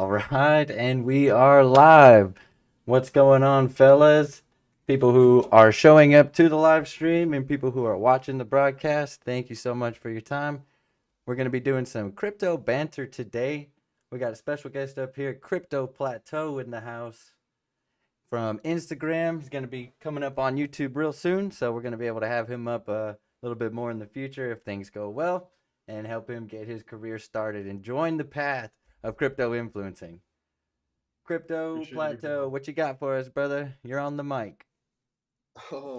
All right, and we are live. What's going on, fellas? People who are showing up to the live stream and people who are watching the broadcast, thank you so much for your time. We're going to be doing some crypto banter today. We got a special guest up here, Crypto.plateau, in the house from Instagram. He's going to be coming up on YouTube real soon, so we're going to be able to have him up a little bit more in the future if things go well and help him get his career started and join the path of crypto influencing. Crypto Appreciate you, Plateau, bro. what you got for us, brother? You're on the mic. Oh,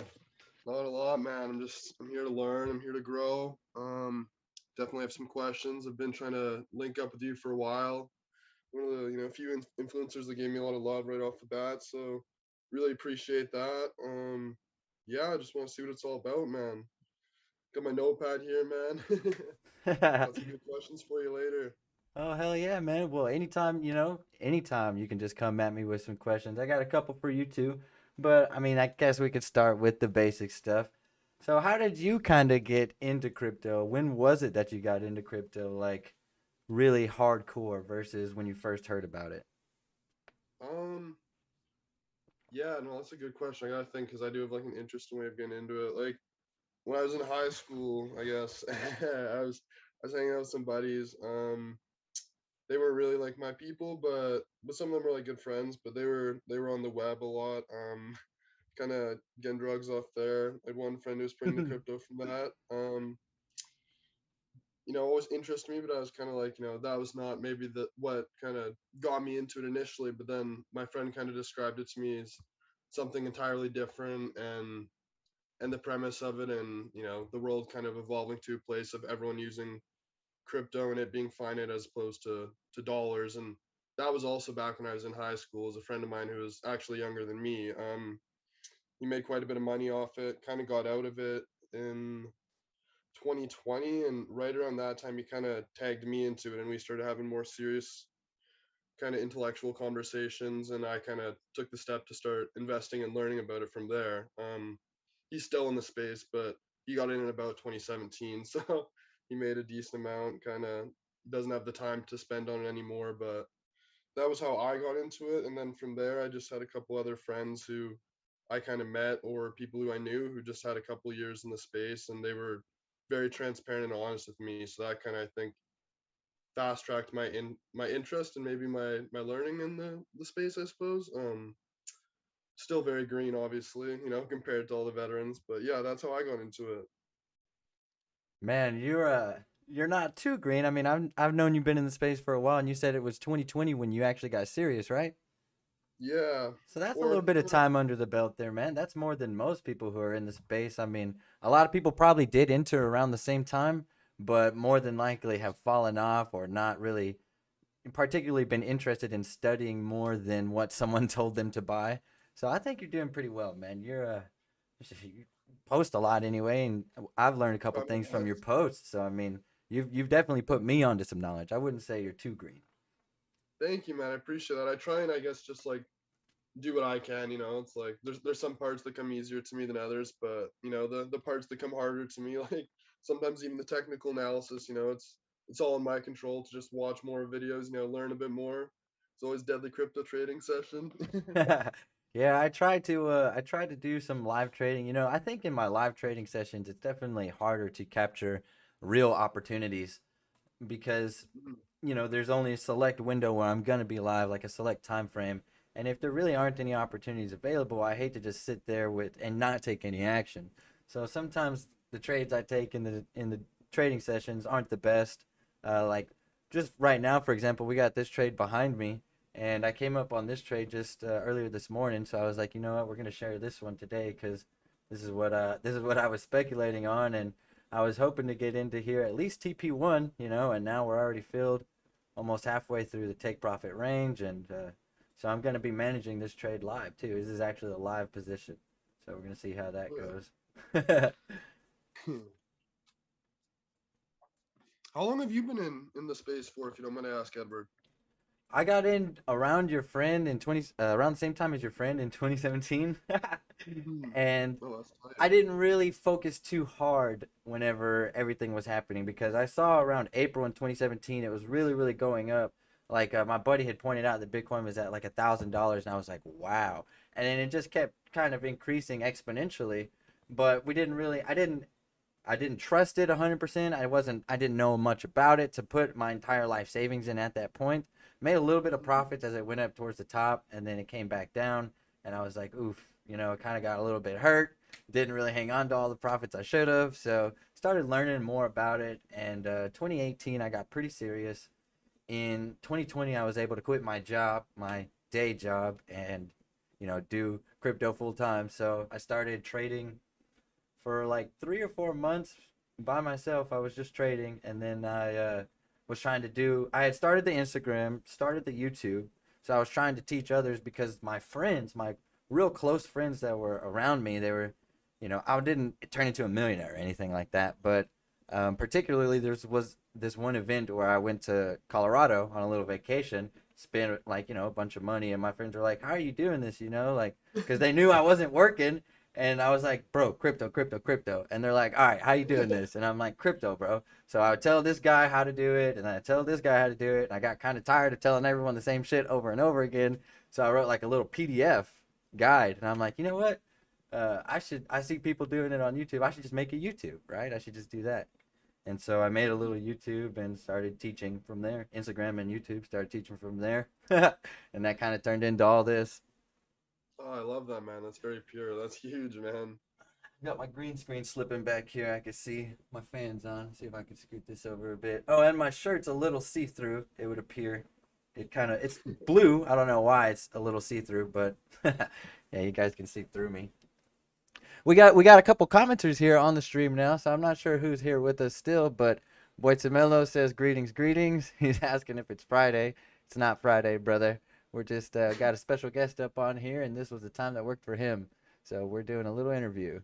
not a lot, man. I'm here to learn. I'm here to grow. Definitely have some questions. I've been trying to link up with you for a while. One of the few influencers that gave me a lot of love right off the bat. So really appreciate that. Yeah, I just want to see what it's all about, man. Got my notepad here, man. Got some good questions for you later. Oh, hell yeah, man. Well, anytime you can just come at me with some questions. I got a couple for you too, but I mean, I guess we could start with the basic stuff. So, how did you kind of get into crypto? When was it that you got into crypto, like really hardcore versus when you first heard about it? Um, yeah, no, that's a good question. I gotta think because I do have like an interesting way of getting into it. Like when I was in high school, I guess I was hanging out with some buddies. They weren't really like my people, but some of them were like good friends. But they were on the web a lot. Kind of getting drugs off there. I had one friend who was pretty into crypto from that. Always interested me, but I was kind of like, that was not maybe the what kind of got me into it initially. But then my friend kind of described it to me as something entirely different, and the premise of it, and the world kind of evolving to a place of everyone using crypto and it being finite as opposed to dollars. And that was also back when I was in high school. As a friend of mine who was actually younger than me, he made quite a bit of money off it, kind of got out of it in 2020, and right around that time he kind of tagged me into it, and we started having more serious kind of intellectual conversations, and I kind of took the step to start investing and learning about it from there. He's still in the space, but he got in about 2017, so he made a decent amount. Kind of doesn't have the time to spend on it anymore, but that was how I got into it. And then from there, I just had a couple other friends who I kind of met, or people who I knew who just had a couple years in the space, and they were very transparent and honest with me. So that kind of, I think, fast tracked my interest and maybe my learning in the space, I suppose. Still very green, obviously, compared to all the veterans. But yeah, that's how I got into it. Man, you're not too green. I mean, I've known you've been in the space for a while, and you said it was 2020 when you actually got serious, right? Yeah, So that's a or little bit of time under the belt there, man. That's more than most people who are in the space. I mean, a lot of people probably did enter around the same time, but more than likely have fallen off or not really particularly been interested in studying more than what someone told them to buy. So I think you're doing pretty well, man. You post a lot anyway, and I've learned a couple try my things from your best. posts. So I mean, you've definitely put me onto some knowledge. I wouldn't say you're too green. Thank you, man. I appreciate that. I try and, I guess, just like do what I can. It's like there's some parts that come easier to me than others, but the parts that come harder to me, like sometimes even the technical analysis, it's all in my control to just watch more videos, learn a bit more. It's always deadly crypto trading session. Yeah, I try to do some live trading. I think in my live trading sessions it's definitely harder to capture real opportunities because there's only a select window where I'm gonna be live, like a select time frame. And if there really aren't any opportunities available, I hate to just sit there with and not take any action. So sometimes the trades I take in the trading sessions aren't the best. Like just right now, for example, we got this trade behind me, and I came up on this trade just earlier this morning. So I was like, you know what, we're gonna share this one today because this is what I was speculating on, and I was hoping to get into here at least TP1, and now we're already filled almost halfway through the take profit range, and so I'm going to be managing this trade live too. This is actually a live position, so we're going to see how that goes. How long have you been in the space for, if you don't mind to ask, Edward? I got in around your friend in 20 around the same time as your friend in 2017. And Oh, that's tight. I didn't really focus too hard whenever everything was happening because I saw around April in 2017 it was really really going up. Like my buddy had pointed out that Bitcoin was at like $1,000, and I was like, wow. And then it just kept kind of increasing exponentially. But we didn't really, I didn't trust it 100%. I didn't know much about it to put my entire life savings in at that point. Made a little bit of profits as it went up towards the top, and then it came back down, and I was like, oof, it kind of got a little bit hurt. Didn't really hang on to all the profits I should have, so started learning more about it. And 2018, I got pretty serious. In 2020, I was able to quit my job, my day job, and do crypto full time. So I started trading for like 3 or 4 months by myself. I was just trading, and then was trying to do. I had started the Instagram, started the YouTube, so I was trying to teach others because my friends, my real close friends that were around me, they were, I didn't turn into a millionaire or anything like that, but particularly there was this one event where I went to Colorado on a little vacation, spent like a bunch of money, and my friends were like, "How are you doing this?" Like because they knew I wasn't working, and I was like, bro, crypto, crypto, crypto. And they're like, all right, how you doing this? And I'm like, crypto, bro. So I would tell this guy how to do it, and I tell this guy how to do it. And I got kind of tired of telling everyone the same shit over and over again. So I wrote like a little PDF guide, and I'm like, you know what? I see people doing it on YouTube. I should just make a YouTube, right? I should just do that. And so I made a little YouTube and started teaching from there. Instagram and YouTube, started teaching from there. And that kind of turned into all this. Oh, I love that, man. That's very pure. That's huge, man. Got my green screen slipping back here. I can see my fans on. See if I can scoot this over a bit. Oh, and my shirt's a little see-through. It would appear. It's blue. I don't know why it's a little see-through, but yeah, you guys can see through me. We got a couple commenters here on the stream now, so I'm not sure who's here with us still, but Boitzamelo says greetings, greetings. He's asking if it's Friday. It's not Friday, brother. We're just got a special guest up on here, and this was the time that worked for him. So we're doing a little interview.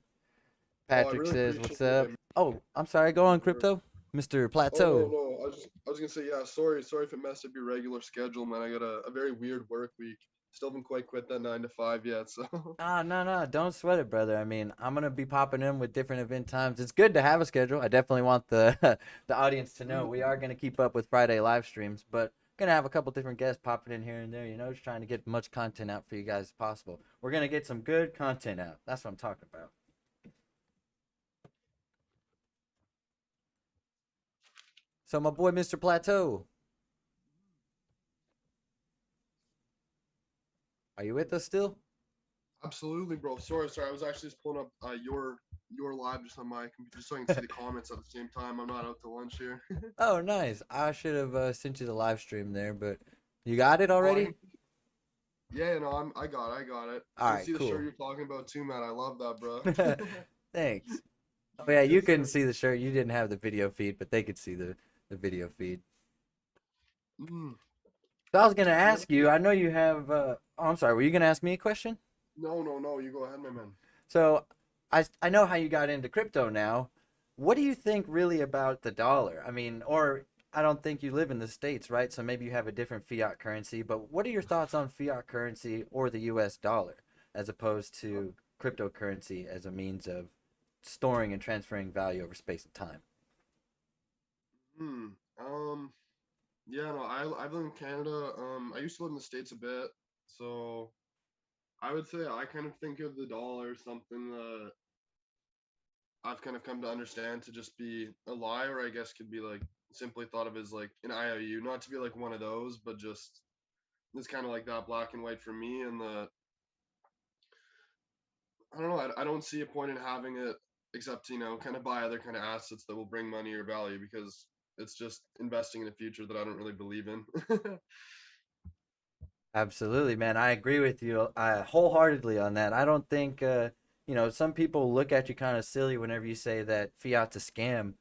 Oh, I Patrick really says, appreciate "What's up?" it. Oh, I'm sorry. Go on, Man. crypto, Mr. Oh no, Plateau. no. I was gonna say, yeah, sorry if it messed up your regular schedule, man. I got a very weird work week. Still haven't quite quit that 9 to 5 yet, so Ah, no, no, don't sweat it, brother. I mean, I'm gonna be popping in with different event times. It's good to have a schedule. I definitely want the the audience to know we are gonna keep up with Friday live streams, but gonna have a couple different guests popping in here and there. Just trying to get much content out for you guys as possible. We're gonna get some good content out. That's what I'm talking about. So, my boy, Mr. Plateau, are you with us still? absolutely, bro. Sorry. I was actually just pulling up your live just on my computer just so I can see the comments at the same time. I'm not out to lunch here. Oh, nice. I should have sent you the live stream there, but you got it Oh, I already? can, yeah, no, I got it. All I can right, see the shirt cool. you're talking about too, man. I love that, bro. Thanks. Oh yeah, you Yes, couldn't sir. see the shirt. You didn't have the video feed, but they could see the video feed. Mm, So I was gonna yeah. ask you. I know you have. Oh, I'm sorry. Were you gonna ask me a question? No. You go ahead, my man. So I know how you got into crypto now. What do you think really about the dollar? I mean, or I don't think you live in the States, right? So maybe you have a different fiat currency. But what are your thoughts on fiat currency or the U.S. dollar as opposed to cryptocurrency as a means of storing and transferring value over space and time? Hmm. Um. Yeah. No. I've lived in Canada. I used to live in the States a bit, so I would say I kind of think of the dollar as something that I've kind of come to understand to just be a lie, or I guess could be like simply thought of as like an IOU, not to be like one of those, but just it's kind of like that black and white for me. And the I don't know, I don't see a point in having it except kind of buy other kind of assets that will bring money or value because it's just investing in a future that I don't really believe in. Absolutely, man. I agree with you wholeheartedly on that. I don't think, some people look at you kind of silly whenever you say that fiat's a scam,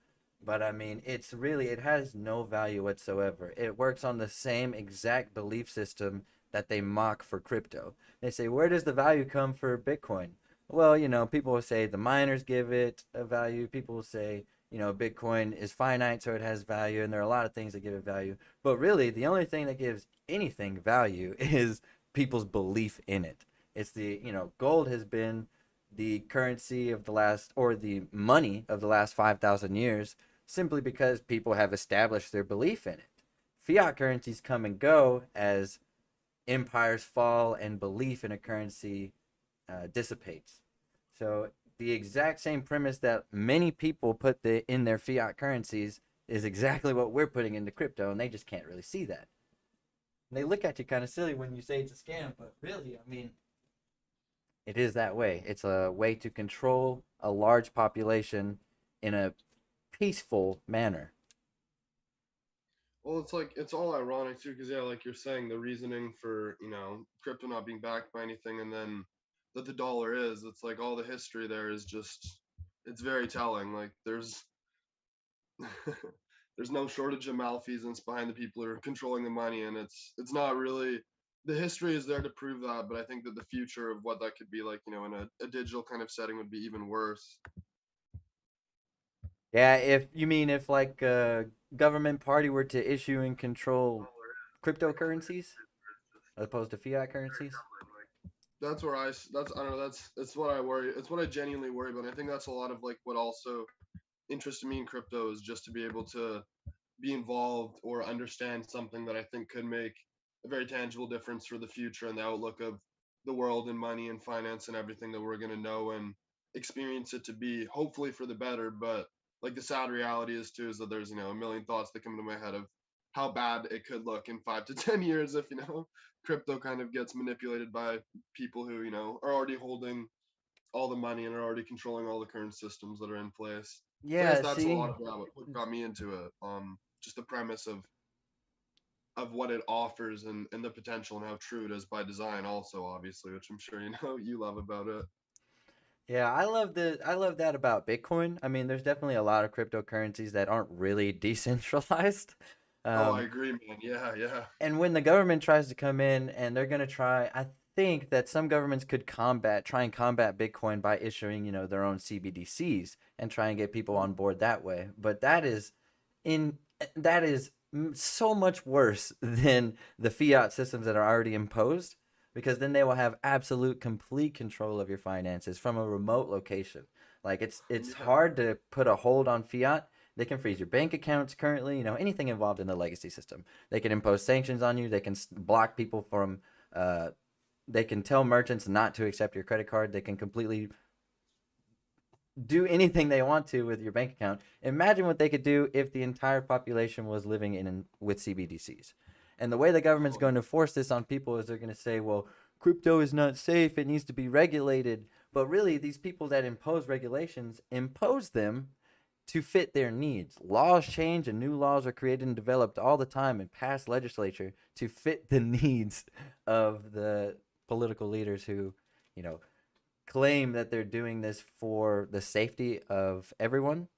but I mean, it has no value whatsoever. It works on the same exact belief system that they mock for crypto. They say, where does the value come for Bitcoin? Well, people will say the miners give it a value. People will say, Bitcoin is finite, so it has value, and there are a lot of things that give it value. But really, the only thing that gives anything value is people's belief in it. It's gold has been the currency of the last, or the money of the last 5,000 years simply because people have established their belief in it. fiat currencies come and go as empires fall and belief in a currency dissipates. So the exact same premise that many people put in their fiat currencies is exactly what we're putting into crypto, and they just can't really see that. And they look at you kind of silly when you say it's a scam, but really, I mean, it is that way. It's a way to control a large population in a peaceful manner. Well, it's like it's all ironic too, because yeah, like you're saying, the reasoning for crypto not being backed by anything, and then that the dollar is, it's like all the history there is just it's very telling. Like there's no shortage of malfeasance behind the people who are controlling the money, and it's not really the history is there to prove that, but I think that the future of what that could be like, in a digital kind of setting would be even worse. Yeah, if you mean if like a government party were to issue and control cryptocurrencies as opposed to fiat currencies. That's where that's I don't know, that's what I worry. It's what I genuinely worry about. And I think that's a lot of like what also interested me in crypto is just to be able to be involved or understand something that I think could make a very tangible difference for the future and the outlook of the world and money and finance and everything that we're going to know and experience it to be, hopefully for the better. But like the sad reality is too is that there's a million thoughts that come into my head of how bad it could look in 5 to 10 years if crypto kind of gets manipulated by people who are already holding all the money and are already controlling all the current systems that are in place. So I guess Yeah, that's a see, lot of what got me into it. Just the premise of what it offers and the potential and how true it is by design, also obviously, which I'm sure you love about it. yeah, I love that about Bitcoin. I mean, there's definitely a lot of cryptocurrencies that aren't really decentralized. Oh, I Um, agree, man. Yeah, yeah. and when the government tries to come in and they're going to try, I think that some governments could try and combat Bitcoin by issuing, their own CBDCs and try and get people on board that way. But in that is so much worse than the fiat systems that are already imposed, because then they will have absolute complete control of your finances from a remote location. Like it's Yeah. hard to put a hold on fiat. They can freeze your bank accounts currently, anything involved in the legacy system. They can impose sanctions on you. They can block people from uh, they can tell merchants not to accept your credit card. They can completely do anything they want to with your bank account. Imagine what they could do if the entire population was living in with CBDCs. And the way the government's Oh, going to force this on people is they're going to say, well, crypto is not safe. It needs to be regulated. But really, these people that impose regulations impose them to fit their needs. Laws change and new laws are created and developed all the time and pass legislature to fit the needs of the political leaders who, you know, claim that they're doing this for the safety of everyone.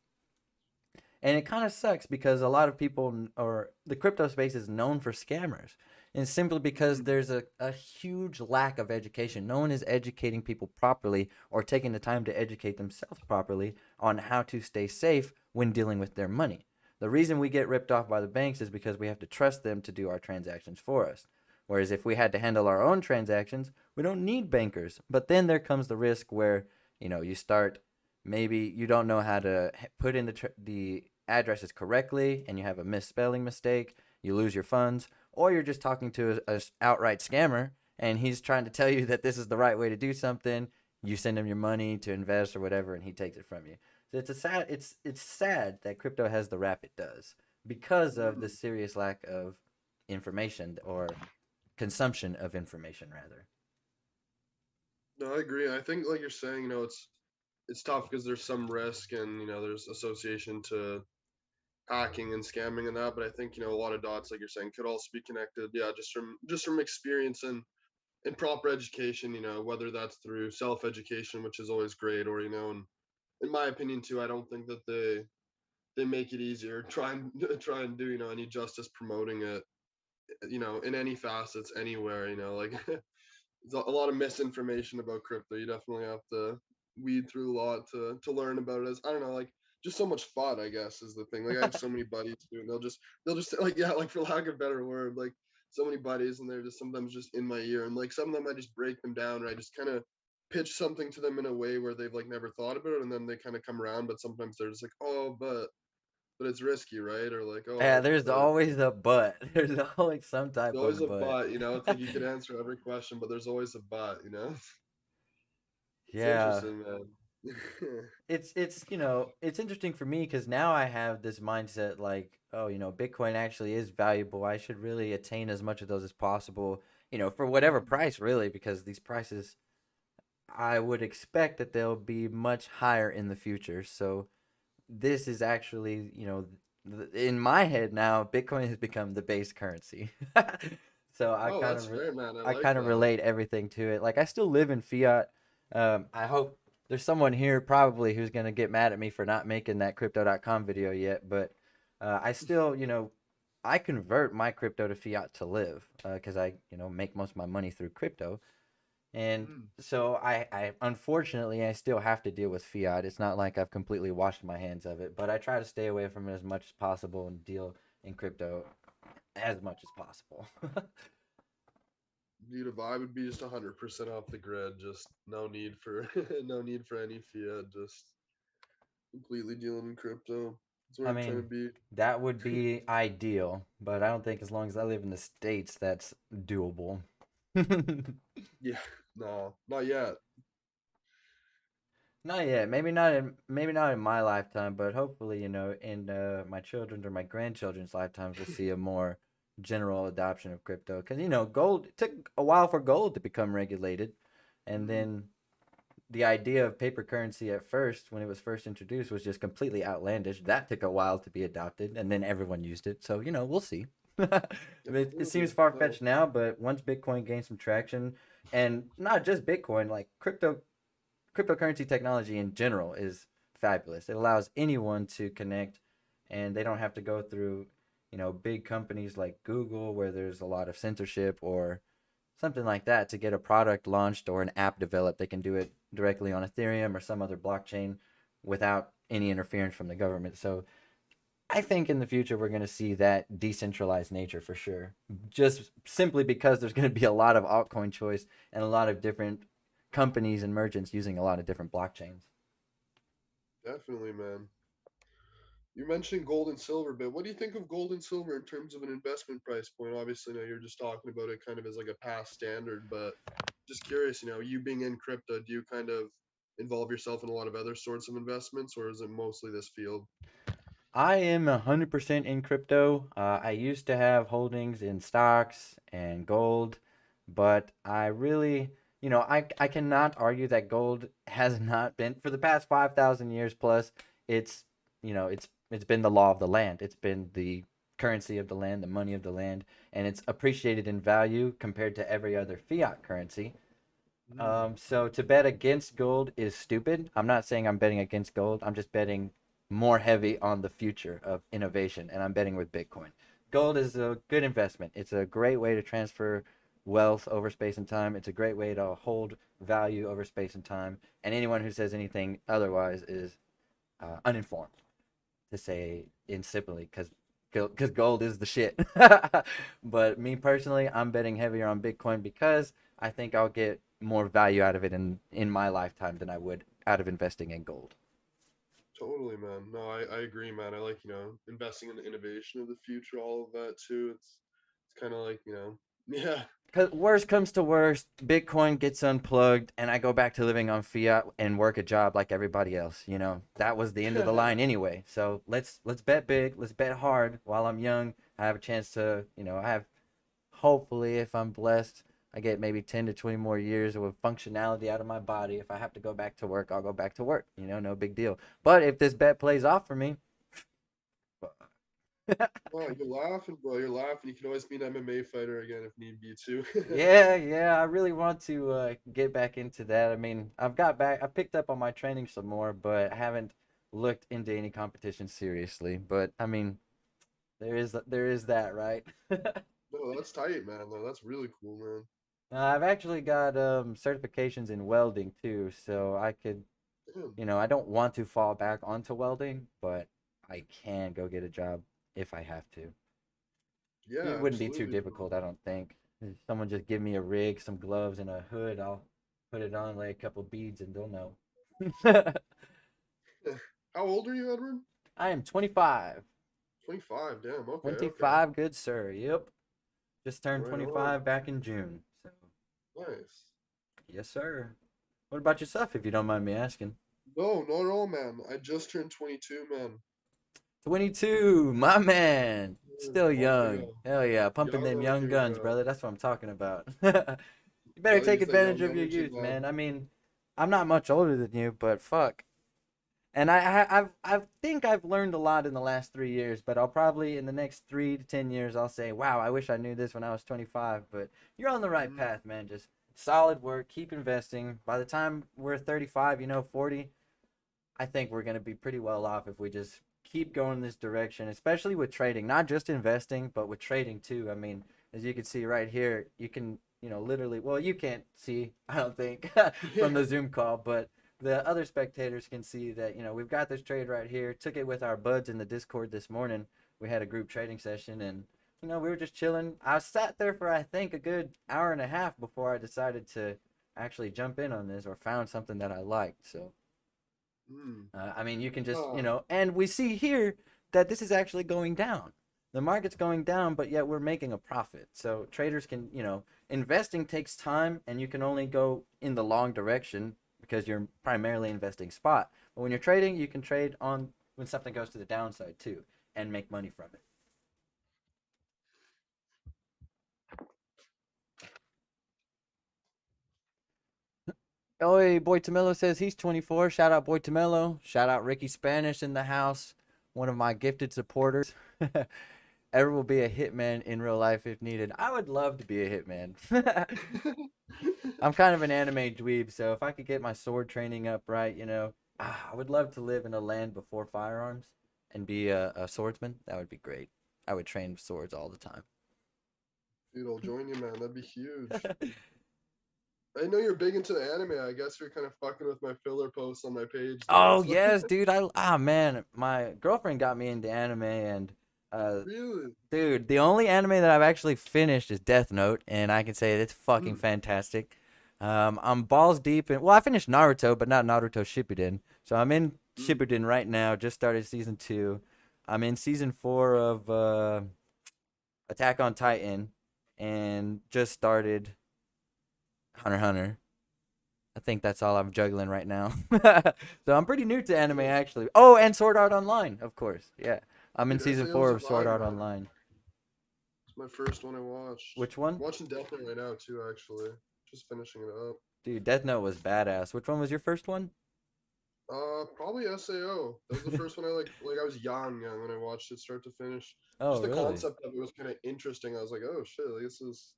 And it kind of sucks because a lot of people, or the crypto space is known for scammers. And simply because mhm. there's a huge lack of education. No one is educating people properly or taking the time to educate themselves properly on how to stay safe when dealing with their money. The reason we get ripped off by the banks is because we have to trust them to do our transactions for us. Whereas if we had to handle our own transactions, we don't need bankers. But then there comes the risk where, you start, maybe you don't know how to put in the addresses correctly and you have a misspelling mistake, you lose your funds, or you're just talking to a outright scammer and he's trying to tell you that this is the right way to do something. You send him your money to invest or whatever, and he takes it from you. So it's sad that crypto has the rap it does because of the Mhm. serious lack of information, or consumption of information rather. No, I agree. I think like you're saying, it's tough because there's some risk and there's association to hacking and scamming and that. But I think a lot of dots, like you're saying, could also be connected. Yeah, just from experience and proper education. Whether that's through self education, which is always great, or and in my opinion too, I don't think that they make it easier. Try and do any justice promoting it. In any facets anywhere. Like there's a lot of misinformation about crypto. You definitely have to weed through a lot to learn about it. As I don't know, like just so much fun, I guess, is the thing. Like I have so many buddies too, and they'll just like yeah, like for lack of a better word, like so many buddies, and they're just sometimes just in my ear, and like some of them I just break them down, or I just kind of pitch something to them in a way where they've like never thought about it, and then they kind of come around, but sometimes they're just like, oh, but but it's risky, right? Or like, Yeah, oh, there's but always a but. There's always some there's type always of a but. but, you know. It's like you could answer every question, but there's always a but, you know. It's Yeah. interesting, man. It's it's interesting for me because now I have this mindset like, oh, Bitcoin actually is valuable. I should really attain as much of those as possible, for whatever Mhm. price really, because these prices I would expect that they'll be much higher in the future. So this is actually, in my head now, Bitcoin has become the base currency. So Oh, that's fair, man. I I like kind of that. relate everything to it. Like I still live in fiat. I hope there's someone here probably who's gonna get mad at me for not making that crypto.com video yet, but I still, I convert my crypto to fiat to live because I, make most of my money through crypto. And Mm. so I unfortunately I still have to deal with fiat. It's not like I've completely washed my hands of it, but I try to stay away from it as much as possible and deal in crypto as much as possible. Dude, if I would be just 100% off the grid, just no need for no need for any fiat, just completely dealing in crypto. That's where I I'm trying to mean, be. that would be ideal, but I don't think as long as I live in the States that's doable. Yeah, no, not yet. Not yet. Maybe not in my lifetime, but hopefully, in my children's or my grandchildren's lifetimes, we'll see a more general adoption of crypto. Because gold it took a while for gold to become regulated, and Mm, then the idea of paper currency at first, when it was first introduced, was just completely outlandish. That took a while to be adopted, and then everyone used it. So we'll see. It absolutely. seems far No. fetched now, but once Bitcoin gains some traction, and not just Bitcoin, like cryptocurrency technology in general is fabulous. It allows anyone to connect and they don't have to go through, big companies like Google where there's a lot of censorship or something like that to get a product launched or an app developed. They can do it directly on Ethereum or some other blockchain without any interference from the government. So I think in the future we're going to see that decentralized nature for sure. Just simply because there's going to be a lot of altcoin choice and a lot of different companies and merchants using a lot of different blockchains. Definitely, man. You mentioned gold and silver, but what do you think of gold and silver in terms of an investment price point? Obviously, now you're just talking about it kind of as like a past standard, but just curious, you being in crypto, do you kind of involve yourself in a lot of other sorts of investments, or is it mostly this field? I am 100% in crypto. I used to have holdings in stocks and gold, but I really, I cannot argue that gold has not been, for the past 5,000 years plus, it's, it's been the law of the land. It's been the currency of the land, the money of the land, and it's appreciated in value compared to every other fiat currency. Mm, So to bet against gold is stupid. I'm not saying I'm betting against gold. I'm just betting more heavy on the future of innovation, and I'm betting with Bitcoin. Gold is a good investment. It's a great way to transfer wealth over space and time. It's a great way to hold value over space and time. And anyone who says anything otherwise is uninformed, to say insipidly, because gold is the shit. But me personally, I'm betting heavier on Bitcoin because I think I'll get more value out of it in my lifetime than I would out of investing in gold. totally, man. No, I agree, man. I like, investing in the innovation of the future, all of that too. It's kind of like, yeah. Cause worst comes to worst, Bitcoin gets unplugged, and I go back to living on fiat and work a job like everybody else. That was the end of the line anyway. So let's bet big, let's bet hard while I'm young. I have a chance to, I have hopefully, if I'm blessed, I get maybe 10 to 20 more years of functionality out of my body. If I have to go back to work, I'll go back to work. No big deal. But if this bet plays off for me, Oh, you're laughing, bro. You're laughing. You can always be an MMA fighter again if need be too. yeah, I really want to get back into that. I mean, I picked up on my training some more, but I haven't looked into any competition seriously. But I mean, there is that, right? No, that's tight, man. No, that's really cool, man. I've actually got certifications in welding too, so I could, Damn. I don't want to fall back onto welding, but I can go get a job if I have to. It Yeah, wouldn't be too absolutely, difficult, bro. I don't think. If someone just give me a rig, some gloves, and a hood, I'll put it on, lay a couple beads, and they'll know. How old are you, Edward? I am 25. 25. Damn. Okay. Okay. 25, good sir. Yep. Just turned Right on. 25 back in June. So, Nice. yes, sir. What about yourself, if you don't mind me asking? No, not at all, man. I just turned 22, man. 22, my man. Still Long young. ago. Hell yeah, pumping Young them like young your guns, brother. That's what I'm talking about. You better gotta take use that advantage young of your energy, youth, man. man. I mean, I'm not much older than you, but fuck. And I think I've learned a lot in the last 3 years, but I'll probably in the next 3 to 10 years I'll say, wow, I wish I knew this when I was 25. But you're on the right Mm, path, man. Just solid work, keep investing. By the time we're 35, 40, I think we're going to be pretty well off if we just keep going this direction, especially with trading, not just investing, but with trading too. I mean, as you can see right here, you can, literally, well, you can't see, I don't think, from yeah. the Zoom call, but the other spectators can see that, we've got this trade right here. Took it with our buds in the Discord this morning. We had a group trading session and, we were just chilling. I sat there for, I think, a good hour and a half before I decided to actually jump in on this or found something that I liked. So, Mm. I mean, you can just, Ah, and we see here that this is actually going down. The market's going down, but yet we're making a profit. So traders can, investing takes time and you can only go in the long direction because you're primarily investing spot. But when you're trading, you can trade on when something goes to the downside too and make money from it. Oh, hey, Boy Tamelo says he's 24. Shout out Boy Tamelo. Shout out Ricky Spanish in the house, one of my gifted supporters. Ever will be a hitman in real life if needed. I would love to be a hitman. I'm kind of an anime dweeb, so if I could get my sword training up right, I would love to live in a land before firearms and be a swordsman. That would be great. I would train swords all the time. dude, I'll join you, man. That'd be huge. I know you're big into the anime. I guess you're kind of fucking with my filler posts on my page there. Oh So yes, dude. Man, my girlfriend got me into anime, and uh, really, dude, the only anime that I've actually finished is Death Note, and I can say it's fucking mm, fantastic. I'm balls deep in. Well, I finished Naruto, but not Naruto Shippuden. So I'm in mm, Shippuden right now. Just started season 2. I'm in season 4 of Attack on Titan, and just started Hunter x Hunter. I think that's all I'm juggling right now. So I'm pretty new to anime yeah. actually. Oh, and Sword Art Online, of course. Yeah, I'm in Dude, season SAO's 4 a of Sword vibe, Art man. Online. It's my first one I watched. Which one? Watching Death Note right now too, actually. Just finishing it up. Dude, Death Note was badass. Which one was your first one? Probably SAO. That was the first one I like I was young when I watched it start to finish. Oh, Just the really? concept of it was kind of interesting. I was like, oh shit, like, this is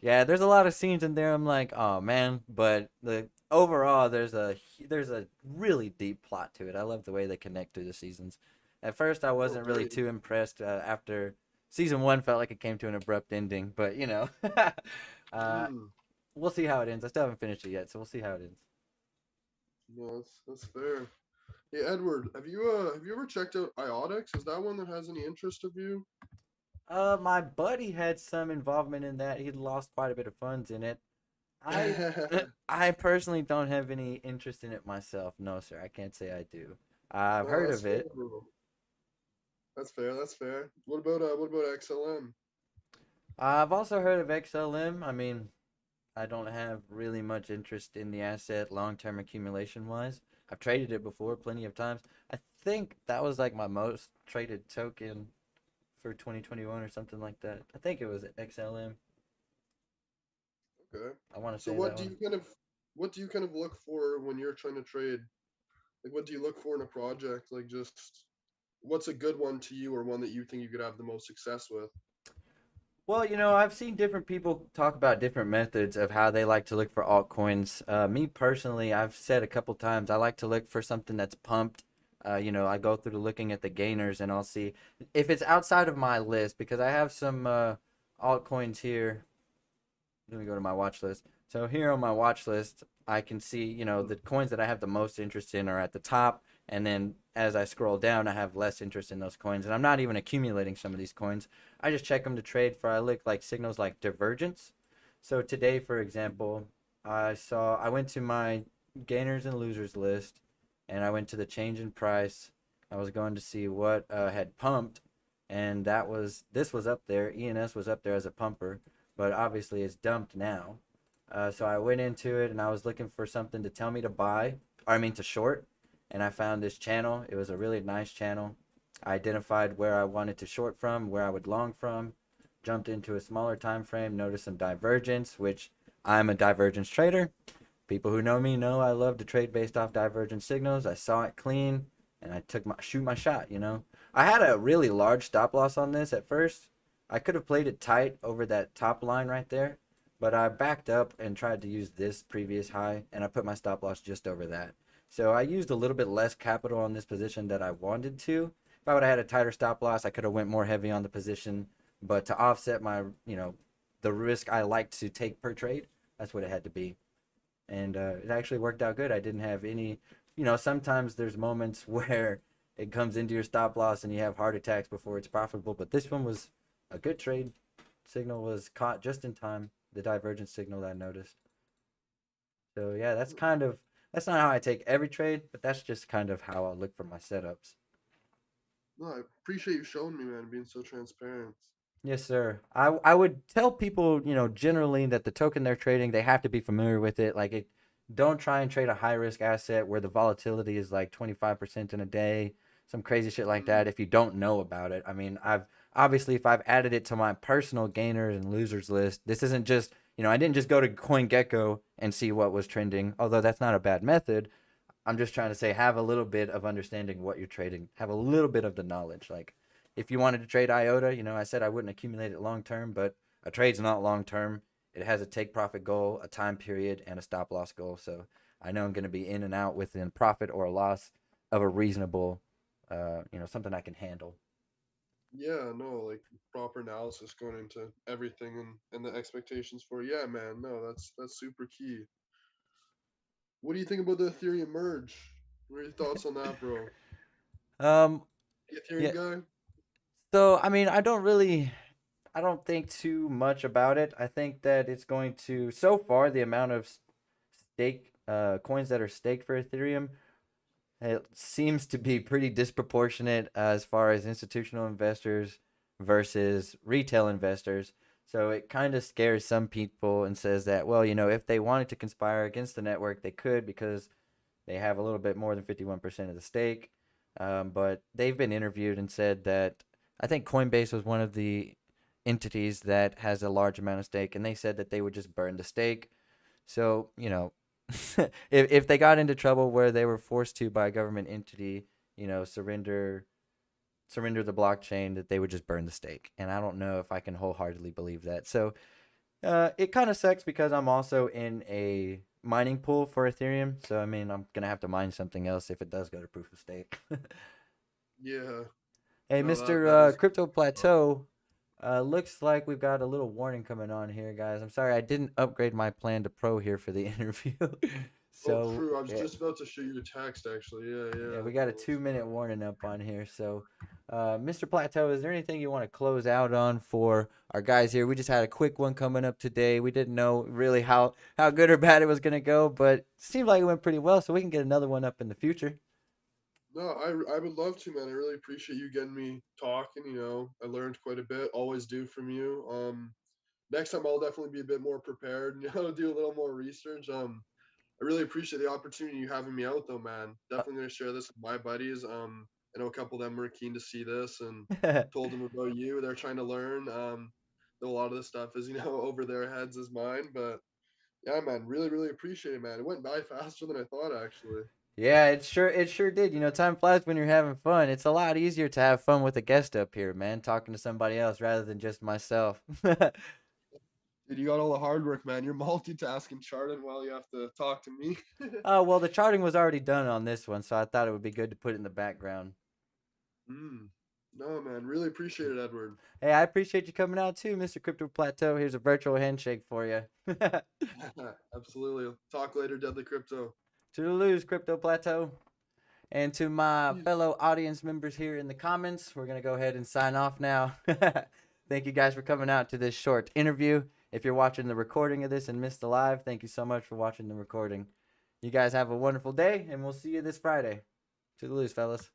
Yeah, there's a lot of scenes in there. I'm like, oh man, but the overall, there's a really deep plot to it. I love the way they connect through the seasons. At first, I oh wasn't really very. too impressed. After season 1, felt like it came to an abrupt ending. But uh, Mm, we'll see how it ends. I still haven't finished it yet, so we'll see how it ends. no, that's fair. Hey Edward, have you ever checked out Iotics? Is that one that has any interest of you? My buddy had some involvement in that. He lost quite a bit of funds in it. I I personally don't have any interest in it myself. No, sir. I can't say I do. I've No, heard that's of fair, it. bro. That's fair. That's fair. What about XLM? I've also heard of XLM. I mean, I don't have really much interest in the asset long-term accumulation wise. I've traded it before plenty of times. I think that was like my most traded token for 2021 or something like that. I think it was XLM. Okay. I want to So say that one. what do you kind of look for when you're trying to trade? Like what do you look for in a project? Like just what's a good one to you or one that you think you could have the most success with? Well, I've seen different people talk about different methods of how they like to look for altcoins. Me personally, I've said a couple times I like to look for something that's pumped. I go through looking at the gainers and I'll see if it's outside of my list because I have some altcoins here. Let me go to my watch list. So here on my watch list, I can see, Mm, the coins that I have the most interest in are at the top. And then as I scroll down, I have less interest in those coins. And I'm not even accumulating some of these coins. I just check them to trade for, I look like signals like divergence. So today, for example, I went to my gainers and losers list and I went to the change in price. I was going to see what had pumped. and this was up there. ENS was up there as a pumper, but obviously it's dumped now. So I went into it and I was looking for something to tell me to buy, or I mean to short, and I found this channel. It was a really nice channel. I identified where I wanted to short from, where I would long from, jumped into a smaller time frame, noticed some divergence, which I'm a divergence trader. People who know me know I love to trade based off divergent signals. I saw it clean and I took my shoot my shot, you know. I had a really large stop loss on this at first. I could have played it tight over that top line right there, but I backed up and tried to use this previous high and I put my stop loss just over that. So I used a little bit less capital on this position that I wanted to. If I would have had a tighter stop loss, I could have went more heavy on the position, but to offset my, the risk I like to take per trade, that's what it had to be. And it actually worked out good. I didn't have any, sometimes there's moments where it comes into your stop loss and you have heart attacks before it's profitable, but this one was a good trade. Signal was caught just in time, the divergence signal that I noticed. So yeah, that's not how I take every trade, but that's just kind of how I look for my setups. No, I appreciate you showing me, man, being so transparent. Yes, sir. I would tell people, generally that the token they're trading, they have to be familiar with it. Don't try and trade a high risk asset where the volatility is like 25% in a day, some crazy shit like Mm, that if you don't know about it. I mean, I've obviously if I've added it to my personal gainers and losers list, this isn't just, I didn't just go to CoinGecko and see what was trending, although that's not a bad method. I'm just trying to say have a little bit of understanding what you're trading, have a little bit of the knowledge. Like if you wanted to trade IOTA, I said I wouldn't accumulate it long term, but a trade's not long term. It has a take profit goal, a time period, and a stop loss goal. So I know I'm going to be in and out within profit or loss of a reasonable, something I can handle. yeah, no, like proper analysis going into everything and the expectations for it. Yeah, man, no, that's super key. What do you think about the Ethereum merge? What are your thoughts on that, bro? Um, The Ethereum yeah. guy? So I mean, I don't think too much about it. I think that it's going to, so far, the amount of stake coins that are staked for Ethereum, it seems to be pretty disproportionate as far as institutional investors versus retail investors. So it kind of scares some people and says that, well, if they wanted to conspire against the network, they could because they have a little bit more than 51% of the stake. But they've been interviewed and said that I think Coinbase was one of the entities that has a large amount of stake, and they said that they would just burn the stake. So, if they got into trouble where they were forced to by a government entity, surrender the blockchain, that they would just burn the stake. And I don't know if I can wholeheartedly believe that. So it kind of sucks because I'm also in a mining pool for Ethereum. So I mean, I'm gonna have to mine something else if it does go to proof of stake. Yeah, Hey, no, that Mr. that is Crypto Plateau. Looks like we've got a little warning coming on here, guys. I'm sorry I didn't upgrade my plan to pro here for the interview. oh So true. I was yeah, just about to shoot you a text actually. Yeah, yeah, yeah. we got a No, that's 2 minute warning up on here. So, Mr. Plateau, is there anything you want to close out on for our guys here? We just had a quick one coming up today. We didn't know really how good or bad it was gonna go, but it seemed like it went pretty well. So we can get another one up in the future. no, I would love to, man. I really appreciate you getting me talking. I learned quite a bit. Always do from you. Next time I'll definitely be a bit more prepared. Do a little more research. I really appreciate the opportunity you having me out, though, man. Definitely gonna share this with my buddies. I know a couple of them were keen to see this and told them about you. They're trying to learn. Though a lot of this stuff is over their heads as mine, but yeah, man, really, really appreciate it, man. It went by faster than I thought, actually. Yeah, it sure did. Time flies when you're having fun. It's a lot easier to have fun with a guest up here, man, talking to somebody else rather than just myself. Dude, you got all the hard work, man. You're multitasking, charting while you have to talk to me. Oh, well, the charting was already done on this one, so I thought it would be good to put it in the background. mm. No, man, really appreciate it, Edward. Hey, I appreciate you coming out too, Mr. Crypto Plateau. Here's a virtual handshake for you. Absolutely. Talk later, Deadly Crypto. To the lose, Crypto Plateau. And to my Peace. fellow audience members here in the comments, we're going to go ahead and sign off now. Thank you guys for coming out to this short interview. If you're watching the recording of this and missed the live, thank you so much for watching the recording. You guys have a wonderful day, and we'll see you this Friday. To the lose, fellas.